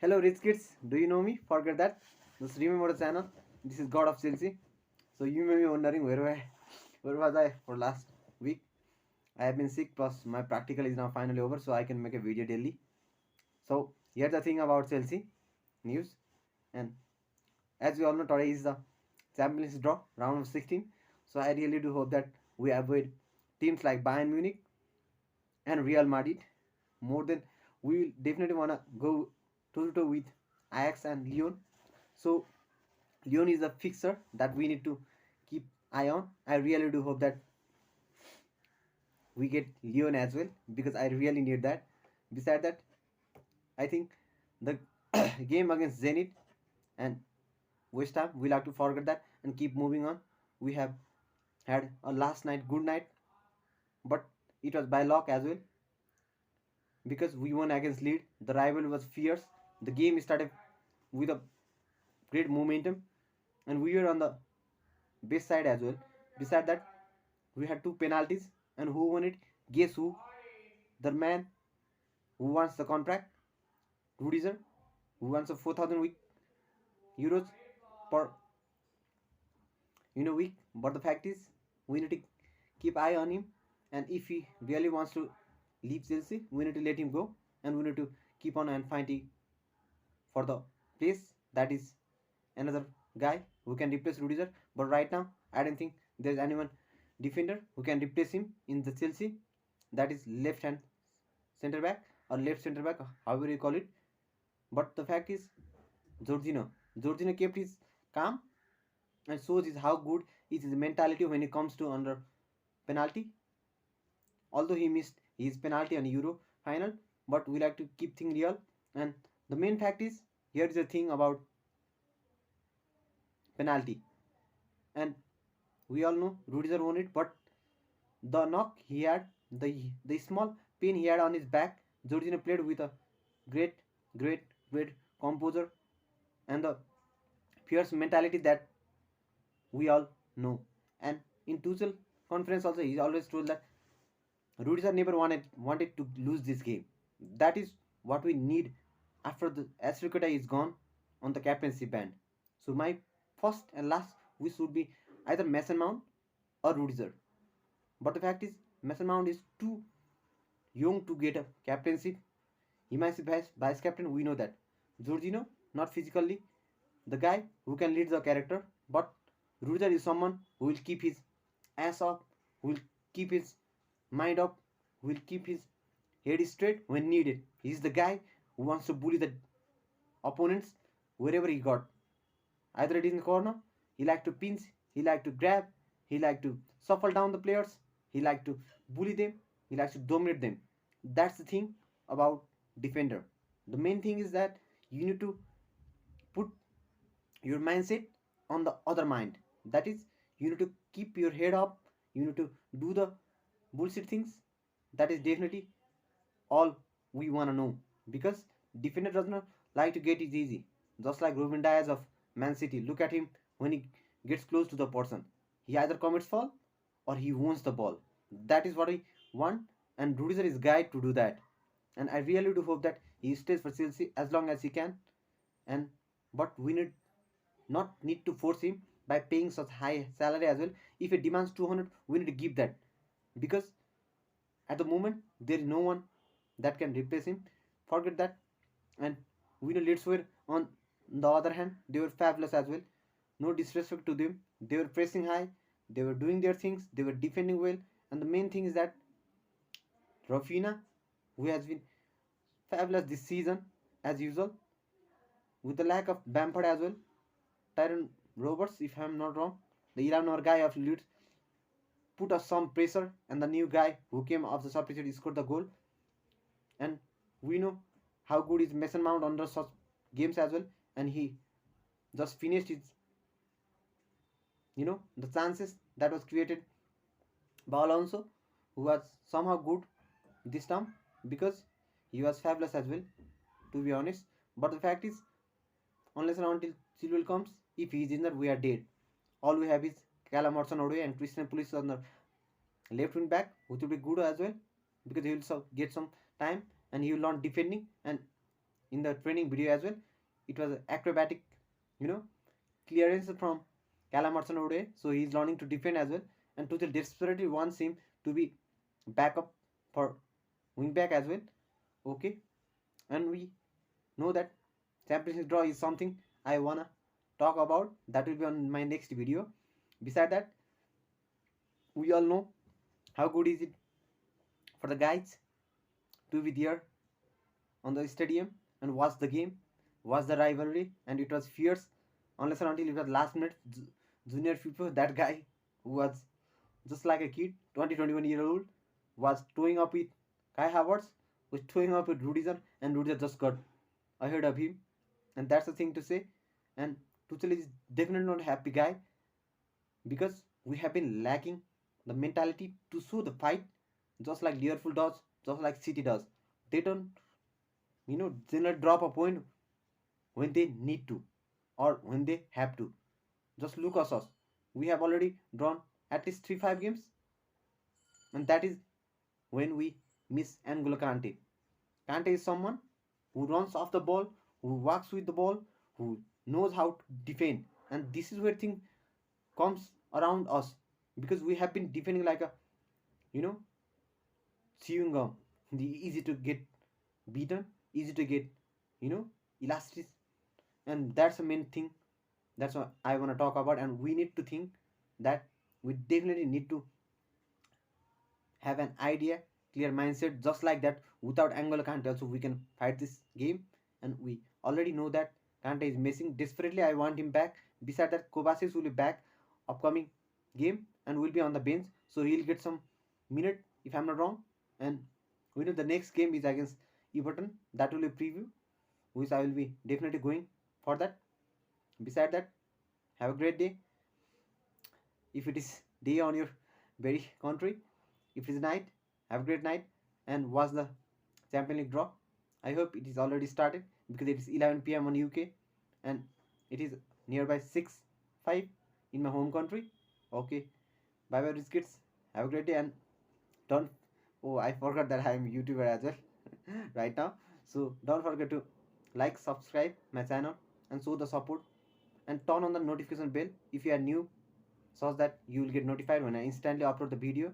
Hello, rich kids. Do you know me? Forget that. Just remember the channel. This is God of Chelsea. So you may be wondering where was I for last week? I have been sick. Plus my practical is now finally over, so I can make a video daily. So here's the thing about Chelsea news, and as we all know, today is the Champions draw round of 16. So I really do hope that we avoid teams like Bayern Munich and Real Madrid more than we will definitely wanna go toe to toe with Ajax and Lyon. So Lyon is a fixer that we need to keep eye on. I really do hope that we get Lyon as well because I really need that. Beside that, I think the game against Zenit and West Ham, we'll have to forget that and keep moving on. We have had a last night good night, but it was by luck as well because we won against Lead. The rival was fierce. The game started with a great momentum, and we were on the best side as well. Beside that, we had two penalties, and who won it? Guess who? The man who wants the contract, Rudiger, who wants a 4,000 euros per week. But the fact is, we need to keep eye on him, and if he really wants to leave Chelsea, we need to let him go, and we need to keep on and fighting for the place that is another guy who can replace Rudiger. But right now, I don't think there's anyone defender who can replace him in the Chelsea. That is left hand center back or left center back, however you call it. But the fact is, Jorginho, Jorginho kept his calm and shows is how good is his mentality when it comes to under penalty. Although he missed his penalty on Euro final, but we like to keep things real. And the main fact is, here is the thing about penalty. And we all know Rudiger won it, but the knock he had, the small pain he had on his back, Jorginho played with a great, great composure and the fierce mentality that we all know. And in Tuchel conference also, he always told that Rudiger never wanted to lose this game. That is what we need after the Aspilicueta is gone on the captaincy band. So my first and last wish would be either Mason Mount or Rudiger. But the fact is, Mason Mount is too young to get a captaincy. He might be vice captain, we know that. Jorginho, not physically, the guy who can lead the character, but Rudiger is someone who will keep his ass up, who will keep his mind up, who will keep his head straight when needed. He's the guy who wants to bully the opponents wherever he got. Either it is in the corner, he like to pinch, he like to grab, he like to shuffle down the players, he like to bully them, he likes to dominate them. That's the thing about defender. The main thing is that you need to put your mindset on the other mind. That is, you need to keep your head up, you need to do the bullshit things. That is definitely all we want to know because defender does not like to get it easy. Just like Ruben Diaz of Man City, look at him when he gets close to the person. He either commits foul or he wants the ball. That is what we want, and Rudiger is guide to do that. And I really do hope that he stays for Chelsea as long as he can. And but we need to force him by paying such high salary as well. If he demands 200, we need to give that because at the moment there is no one that can replace him. Forget that. And we know Leeds were on the other hand, they were fabulous as well. No disrespect to them. They were pressing high, they were doing their things, they were defending well. And the main thing is that Rafinha, who has been fabulous this season as usual, with the lack of Bamford as well. Tyron Roberts, if I'm not wrong, the 11 guy of Leeds, put us some pressure, and the new guy who came off the substitute scored the goal. And we know how good is Mason Mount under such games as well, and he just finished his, the chances that was created by Alonso, who was somehow good this time because he was fabulous as well, to be honest. But the fact is, unless and until Chilwell comes, if he is injured, we are dead. All we have is Callum Hudson-Odoi and Christian Pulisic on the left wing back, which will be good as well because he will get some time and he will learn defending. And in the training video as well. It was acrobatic, you know, clearance from Callum Hudson-Odoi, so he's learning to defend as well. And Tuchel desperately wants him to be backup for wingback as well. Okay, and we know that Champions League draw is something I wanna talk about. That will be on my next video. Beside that, we all know how good is it for the guys to be there on the stadium and watch the game, watch the rivalry, and it was fierce unless and until it was last minute. Junior Firpo, that guy who was just like a kid, 21 year old, was towing up with Kai Havertz, was towing up with Rudiger, and Rudiger just got ahead of him. And that's the thing to say. And Tuchel is definitely not a happy guy because we have been lacking the mentality to show the fight, just like Liverpool does, just like City does. They don't, generally drop a point when they need to or when they have to. Just look at us. We have already drawn at least 3-5 games, and that is when we miss N'Golo Kante. Kante is someone who runs off the ball, who walks with the ball, who knows how to defend, and this is where thing comes around us because we have been defending like a you know chewing gum. The easy to get beaten, easy to get you know elastic, and that's the main thing. That's what I want to talk about, and we need to think that we definitely need to have an idea, clear mindset, just like that. Without N'Golo Kante also we can fight this game, and we already know that Kante is missing desperately. I want him back. Beside that, Kovacic will be back upcoming game and will be on the bench, so he'll get some minute if I'm not wrong. And we know the next game is against Everton. That will be preview, which I will be definitely going for that. Beside that, have a great day. If it is day on your very country, if it is night, have a great night and watch the Champions League draw. I hope it is already started because it is 11 p.m. on UK and it is nearby 6:05 in my home country. Okay, bye bye, rich kids. Have a great day and don't. Oh, I forgot that I am YouTuber as well right now. So don't forget to like, subscribe my channel and show the support and turn on the notification bell if you are new so that you will get notified when I instantly upload the video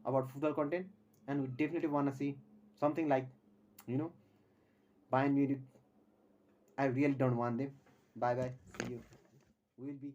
about football content. And we definitely want to see something like you know Bayern Munich. I really don't want them. Bye bye, see you. We will be